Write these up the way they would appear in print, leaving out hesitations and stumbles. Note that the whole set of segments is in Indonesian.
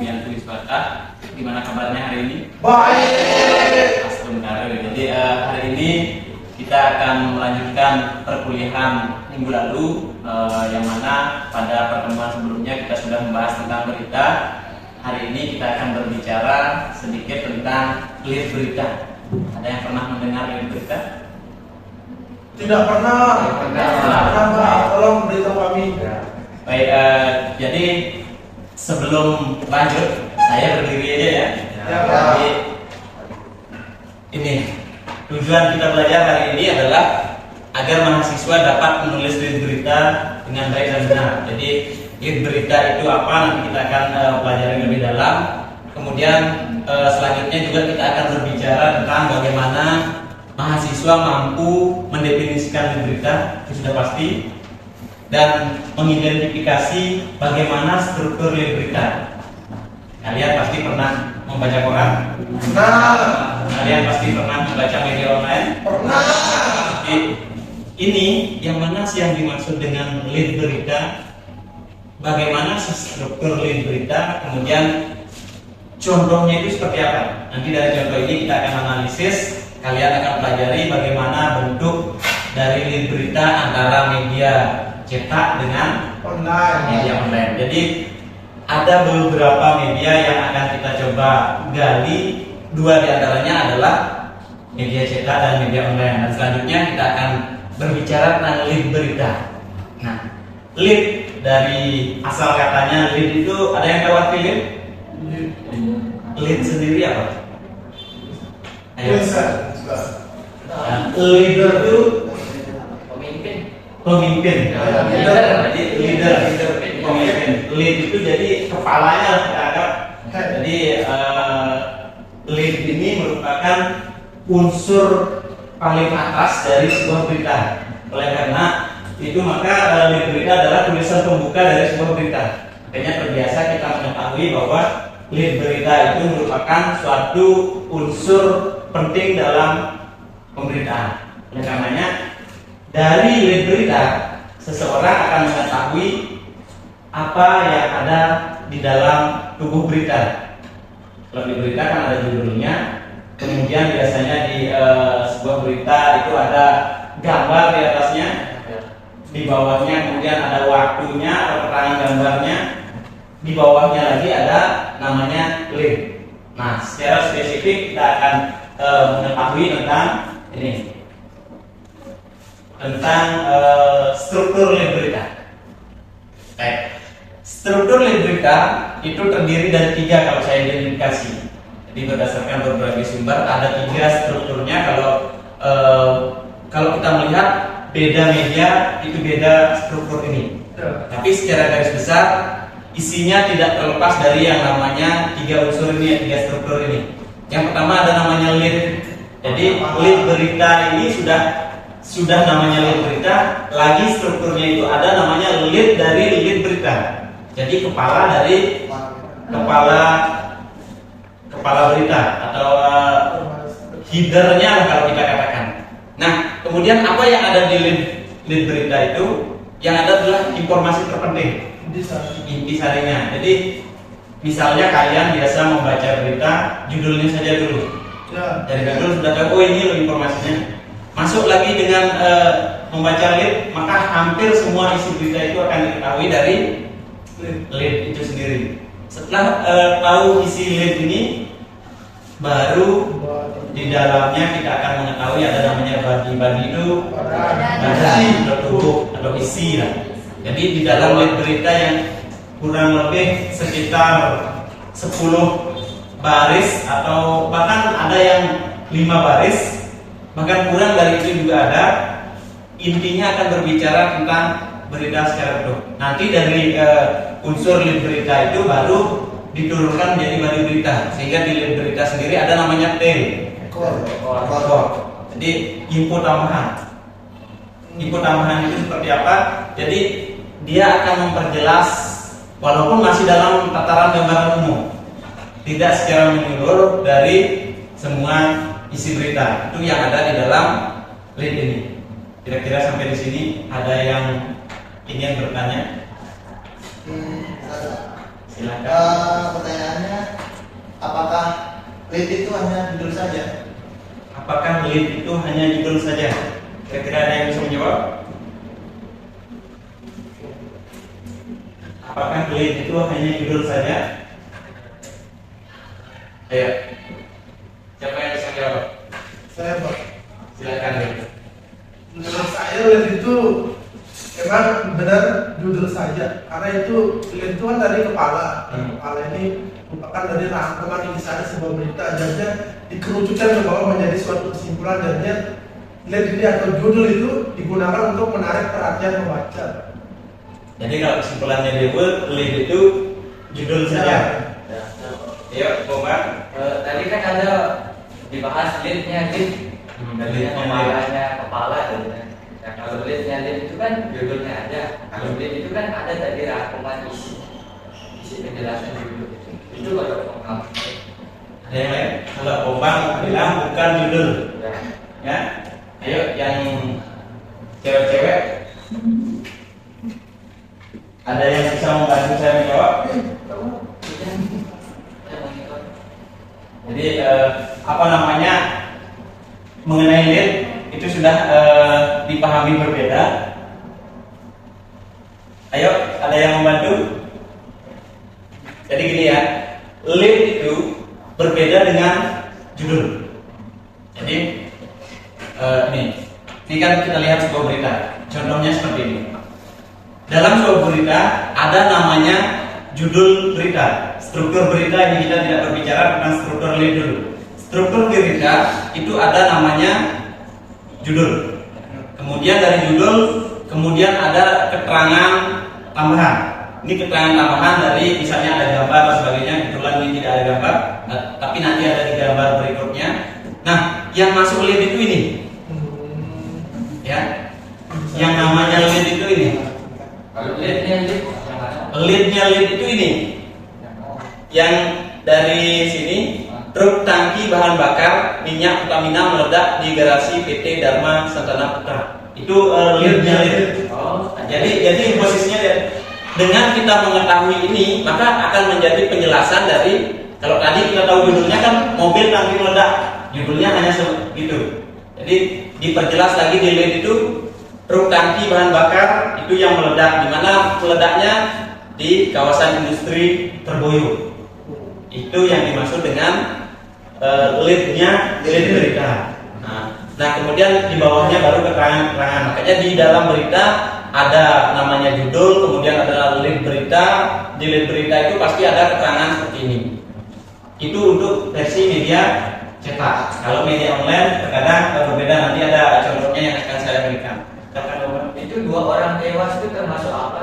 Pian Wiswata. Gimana kabarnya hari ini? Baik. Alhamdulillah. Jadi hari ini kita akan melanjutkan perkuliahan minggu lalu, yang mana pada pertemuan sebelumnya kita sudah membahas tentang berita. Hari ini kita akan berbicara sedikit tentang lead berita. Ada yang pernah mendengar lead berita? Tidak pernah. Mbak, tolong beritahu kami. Baik, jadi sebelum lanjut, saya berdiri aja ya. Ya, Pak. Jadi ini tujuan kita belajar hari ini adalah agar mahasiswa dapat menulis lead berita dengan baik dan benar. Jadi lead berita itu apa, nanti kita akan pelajari lebih dalam. Kemudian selanjutnya juga kita akan berbicara tentang bagaimana mahasiswa mampu mendefinisikan lead berita, itu sudah pasti, dan mengidentifikasi bagaimana struktur lead berita. Kalian pasti pernah membaca koran? Nah, Kalian pasti pernah membaca media online? pernah. Jadi, ini yang mana sih yang dimaksud dengan lead berita? Bagaimana struktur lead berita? Kemudian contohnya itu seperti apa? Nanti dari contoh ini kita akan analisis. Kalian akan pelajari bagaimana bentuk dari lead berita antara media cetak dengan media online. Jadi ada beberapa media yang akan kita coba gali. Dua diantaranya adalah media cetak dan media online. Dan selanjutnya kita akan berbicara tentang lead berita. Nah, lead dari asal katanya lead itu ada yang tahu arti lead? Lead sendiri apa? Ayo. Nah, leader itu pemimpin. Jadi leader pemimpin. Lead itu jadi kepalanya kita anggap. Jadi lead ini merupakan unsur paling atas dari sebuah berita. Oleh karena itu maka lead berita adalah tulisan pembuka dari sebuah berita. Makanya terbiasa kita mengetahui bahwa lead berita itu merupakan suatu unsur penting dalam pemberitaan. Oleh karenanya dari lead berita seseorang akan mengetahui apa yang ada di dalam tubuh berita. Kalau di berita kan ada judulnya, kemudian biasanya di sebuah berita itu ada gambar di atasnya, di bawahnya kemudian ada waktunya atau keterangan gambarnya, di bawahnya lagi ada namanya lead. Nah, secara spesifik kita akan mengetahui tentang ini, tentang struktur lead berita. Baik. Struktur lead berita itu terdiri dari 3 kalau saya identifikasi. Jadi berdasarkan berbagai sumber ada 3 strukturnya. Kalau kita melihat beda media itu beda struktur ini. Tapi secara garis besar isinya tidak terlepas dari yang namanya 3 unsur ini, 3 struktur ini. Yang pertama ada namanya lead. Jadi lead berita ini sudah namanya lead berita, lagi strukturnya itu ada namanya lead dari lead berita. Jadi kepala dari kepala berita atau headernya kalau kita katakan. Nah, kemudian apa yang ada di lead berita itu? Yang ada adalah informasi terpenting, intisarinya. Jadi misalnya kalian biasa membaca berita, judulnya saja dulu. Dari judul sudah tahu, oh ini loh informasinya. Masuk lagi dengan membaca lead, maka hampir semua isi berita itu akan diketahui dari lead itu sendiri. Setelah tahu isi lead ini, baru di dalamnya kita akan mengetahui ada namanya body itu badan atau tubuh atau isi lah. Jadi di dalam lead berita yang kurang lebih sekitar 10 baris atau bahkan ada yang 5 baris, bahkan kurang dari itu juga ada. Intinya akan berbicara tentang berita secara utuh. Nanti dari unsur lead berita itu baru diturunkan menjadi body berita, sehingga di lead berita sendiri ada namanya tail. Jadi info tambahan. Info tambahan itu seperti apa? Jadi dia akan memperjelas walaupun masih dalam tataran gambaran umum, tidak secara menyeluruh dari semua isi berita. Itu yang ada di dalam lead ini. Kira-kira sampai di sini ada yang ingin bertanya? Silakan. Pertanyaan apakah lead itu hanya judul saja? Apakah lead itu hanya judul saja? Kira-kira ada yang bisa menjawab? Apakah lead itu hanya judul saja? Ayo, siapa yang bisa jawab? Saya Pak. Silakan. Menurut saya lead itu memang benar judul saja, karena itu lead itu kan dari kepala. Kepala ini merupakan dari rangkuman intisari sebuah berita, jadinya dikerucutkan ke bawah menjadi suatu kesimpulan, jadinya lead ini atau judul itu digunakan untuk menarik perhatian pembaca. Jadi kalau kesimpulannya dia lead itu judul saja. Ya. Ayo, Bomba. Tadi kan ada dibahas leadnya lead, Leadnya kepalanya kepala gitu kan. Nah, kalau leadnya lead itu kan judulnya ada. Kalau lead itu kan ada tadi rangkuman isi penjelasan judul itu. Itu kalau pengalaman. Ada yang lain? Kalau Bomba bilang bukan judul. Ya. Ya, ayo yang cewek-cewek. Ada yang bisa membantu saya menjawab? Jadi apa namanya mengenai lead itu sudah dipahami berbeda. Ayo, ada yang membantu? Jadi gini ya, lead itu berbeda dengan judul. Jadi ini kan kita lihat sebuah berita. Contohnya seperti ini. Dalam sebuah berita ada namanya judul berita. Struktur berita ini kita tidak berbicara tentang struktur lead dulu. Struktur berita itu ada namanya judul. Kemudian dari judul, kemudian ada keterangan tambahan. Ini keterangan tambahan dari misalnya ada gambar dan sebagainya. Kebetulan ini tidak ada gambar, tapi nanti ada di gambar berikutnya. Nah, yang masuk lead itu ini, ya, yang namanya lead itu ini. Kalau leadnya lead yang mana? Leadnya lead itu ini, yang dari sini truk tangki bahan bakar minyak Pertamina meledak di garasi PT Dharma Santana Putra. Itu leadnya lead. Oh, Jadi posisinya dengan kita mengetahui ini maka akan menjadi penjelasan dari, kalau tadi kita tahu judulnya kan mobil tangki meledak, judulnya hanya segitu. Jadi diperjelas lagi di lead itu truk tangki bahan bakar itu yang meledak, di mana meledaknya di kawasan industri Terboyo. Itu yang dimaksud dengan leadnya lead berita. Nah, kemudian di bawahnya baru keterangan-keterangan. Makanya di dalam berita ada namanya judul, kemudian ada lead berita. Di lead berita itu pasti ada keterangan seperti ini. Itu untuk versi media cetak. Kalau media online terkadang berbeda. Nanti ada contohnya yang akan saya berikan. itu 2 orang tewas itu termasuk apa?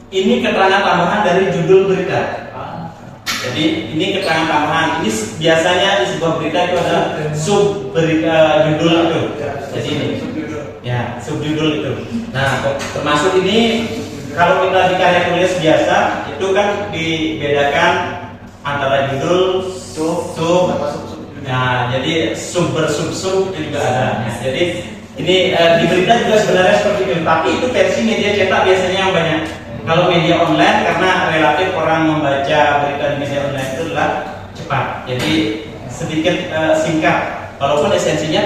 Ini keterangan tambahan dari judul berita. Ah. Jadi ini keterangan tambahan. Ini biasanya di sebuah berita itu ada sub berita judul itu. Jadi ini, ya subjudul itu. Nah, termasuk ini kalau kita di karya tulis biasa itu kan dibedakan antara judul, sub. Nah, jadi sub bersub-sub itu juga ada. Nah, jadi ini di berita juga sebenarnya seperti itu. Tapi itu versi media cetak biasanya yang banyak. Kalau media online karena relatif orang membaca berita di media online itu adalah cepat. Jadi sedikit singkat. Walaupun esensinya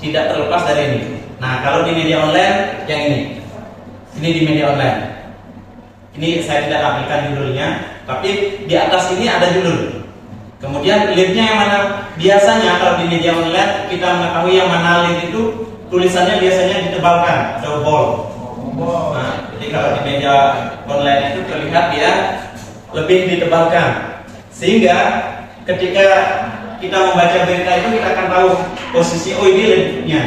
tidak terlepas dari ini. Nah, kalau di media online yang ini. Ini di media online. Ini saya tidak tampilkan judulnya, tapi di atas ini ada judul. Kemudian leadnya yang mana? Biasanya kalau di media online kita mengetahui yang mana lead itu tulisannya biasanya ditebalkan atau bold. Nah, jadi kalau di media online itu terlihat dia lebih ditebalkan, sehingga ketika kita membaca berita itu kita akan tahu posisi ini leadnya.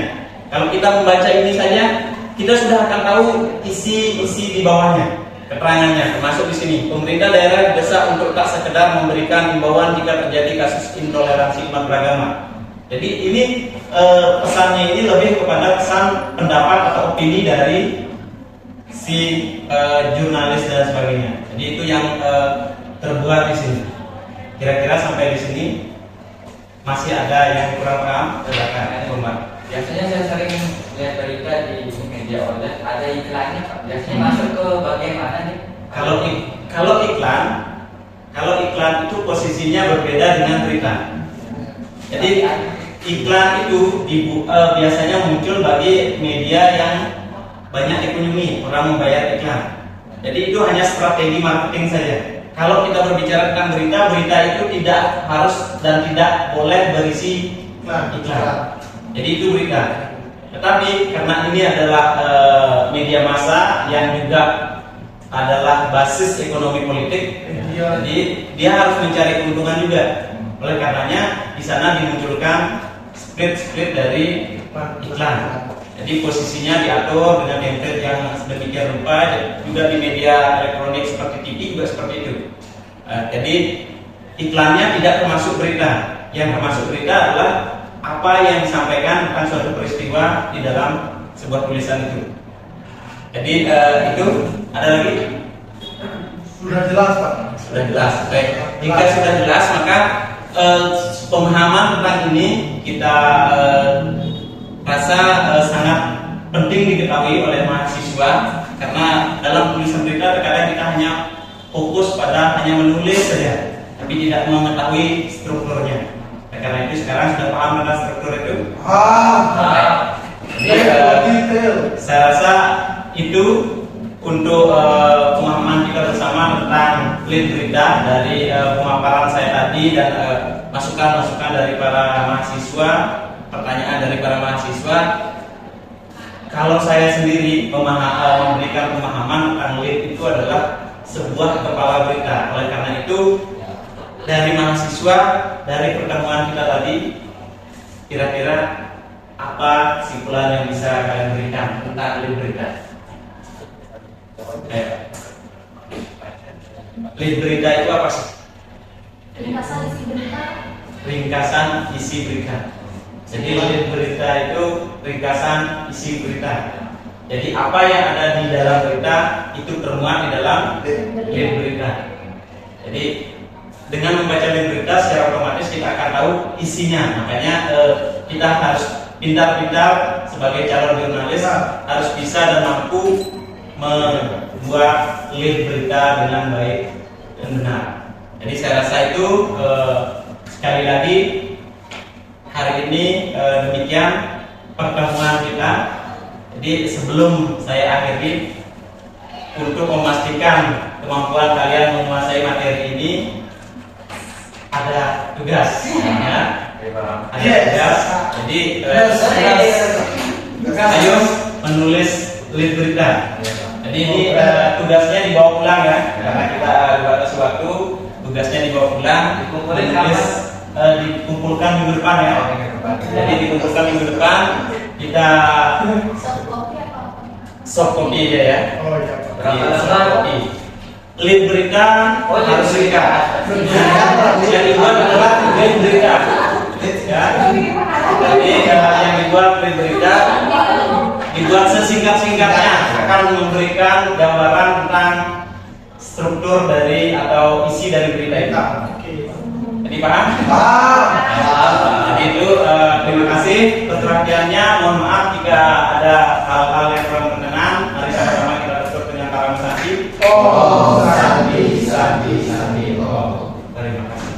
Kalau kita membaca ini saja, kita sudah akan tahu isi di bawahnya. Keterangannya termasuk di sini. Pemerintah daerah didesak untuk tak sekedar memberikan himbauan jika terjadi kasus intoleransi umat beragama. Jadi ini pesannya ini lebih kepada pesan pendapat atau opini dari si jurnalis dan sebagainya. Jadi itu yang terbuat di sini. Kira-kira sampai di sini masih ada yang kurang paham? Silakan, Biasanya saya sering lihat berita di media online ada iklannya Pak. Biasanya masuk ke bagian mana nih? Kalau iklan iklan itu posisinya berbeda dengan berita. Jadi iklan itu biasanya muncul bagi media yang banyak dikunjungi, orang membayar iklan. Jadi itu hanya strategi marketing saja. Kalau kita berbicara tentang berita, berita itu tidak harus dan tidak boleh berisi iklan. Jadi itu berita. Tetapi karena ini adalah media massa yang juga adalah basis ekonomi politik, jadi dia harus mencari keuntungan juga. Oleh karenanya di sana dimunculkan split dari iklan. Jadi posisinya diatur dengan template yang sedemikian rupa. Juga di media elektronik seperti TV juga seperti itu. Jadi iklannya tidak termasuk berita. Yang termasuk berita adalah apa yang disampaikan tentang suatu peristiwa di dalam sebuah tulisan itu. Jadi itu ada lagi? Sudah jelas Pak. Sudah jelas. Baik. Jika sudah jelas maka pemahaman tentang ini kita rasa sangat penting diketahui oleh mahasiswa, karena dalam tulisan berita terkadang kita hanya fokus pada hanya menulis saja, tapi tidak mengetahui strukturnya. Karena itu sekarang sudah paham tentang struktur itu. Jadi saya rasa itu untuk pemahaman kita bersama tentang lead berita dari pemaparan saya tadi dan masukan-masukan dari para mahasiswa, pertanyaan dari para mahasiswa. Kalau saya sendiri memberikan pemahaman tentang lead itu adalah sebuah kepala berita. Oleh karena itu dari mahasiswa, dari pertemuan kita tadi, kira-kira apa kesimpulan yang bisa kalian berikan tentang lead berita? Lead berita itu apa sih? Ringkasan isi berita. Ringkasan isi berita. Jadi lead berita itu ringkasan isi berita. Jadi apa yang ada di dalam berita itu termuat di dalam lead berita. Jadi dengan membaca lead berita secara otomatis kita akan tahu isinya. Makanya kita harus pintar-pintar sebagai calon jurnalis, harus bisa dan mampu membuat lead berita dengan baik dan benar. Jadi saya rasa itu sekali lagi hari ini demikian pertemuan kita. Jadi sebelum saya akhiri, untuk memastikan kemampuan kalian menguasai materi ini, ada tugas, ya. Ada tugas. Jadi ayo menulis lead berita. Jadi ini tugasnya dibawa pulang ya, karena kita dibatasi waktu. Tugasnya dibawa pulang, dikumpulkan minggu depan ya. Jadi dikumpulkan minggu depan, kita soft copy aja ya. Oh iya Pak. Soft copy. Lead berita harus singkat. Yang dibuat adalah lead berita. Ya. Jadi yang dibuat lead berita dibuat sesingkat-singkatnya, akan memberikan gambaran tentang struktur dari atau isi dari berita itu. Jadi paham? Jadi itu terima kasih atas perhatiannya. Mohon maaf jika ada hal-hal yang kurang berkenan. Mari sama-sama kita tutup dengan kalam sandi. Oh, sandi, sandi, sandi. Oh, terima kasih.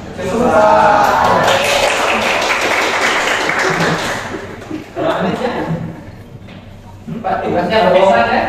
Pak, tugasnya bisa ya?